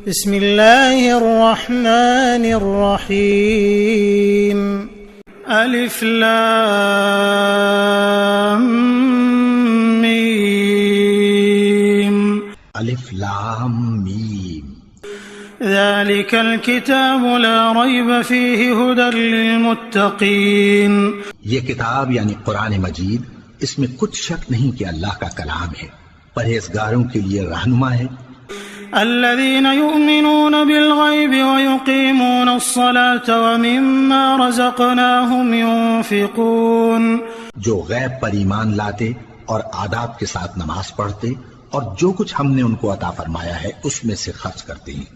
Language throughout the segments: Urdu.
بسم اللہ الرحمن الرحیم الف لام میم الف لام میم ذلك الكتاب لا ريب فيه هدى للمتقين یہ کتاب یعنی قرآن مجید، اس میں کچھ شک نہیں کہ اللہ کا کلام ہے، پرہیزگاروں کے لیے رہنما ہے۔ الذين يؤمنون بالغيب ويقيمون الصلاة ومما رزقناهم ينفقون، جو غیب پر ایمان لاتے اور آداب کے ساتھ نماز پڑھتے اور جو کچھ ہم نے ان کو عطا فرمایا ہے اس میں سے خرچ کرتے ہیں۔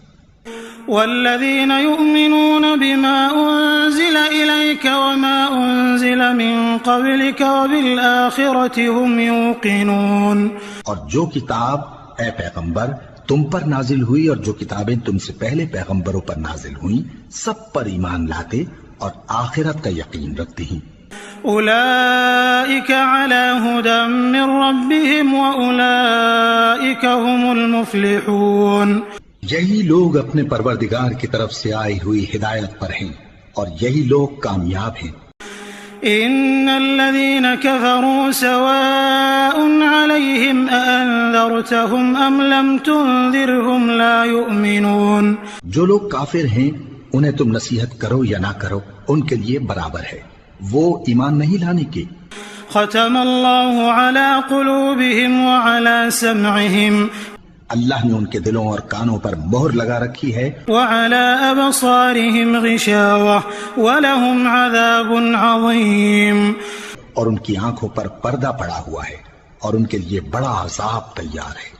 والذين يؤمنون بما أنزل إليك وما أنزل من قبلك وبالآخرة هم يوقنون، اور جو کتاب اے پیغمبر تم پر نازل ہوئی اور جو کتابیں تم سے پہلے پیغمبروں پر نازل ہوئیں سب پر ایمان لاتے اور آخرت کا یقین رکھتے ہیں۔ أولئك على هدى من ربهم وأولئك هم المفلحون، یہی لوگ اپنے پروردگار کی طرف سے آئی ہوئی ہدایت پر ہیں اور یہی لوگ کامیاب ہیں۔ إن الذين كفروا سواء عليهم أأنذرتهم أم لم تنذرهم لا يؤمنون، جو لوگ کافر ہیں انہیں تم نصیحت کرو یا نہ کرو ان کے لیے برابر ہے، وہ ایمان نہیں لانے کے۔ ختم الله على قلوبهم وعلى سمعهم، اللہ نے ان کے دلوں اور کانوں پر مہر لگا رکھی ہے، وعلى أبصارهم غشاوة ولهم عذاب عظيم، اور ان کی آنکھوں پر پردہ پڑا ہوا ہے اور ان کے لیے بڑا عذاب تیار ہے۔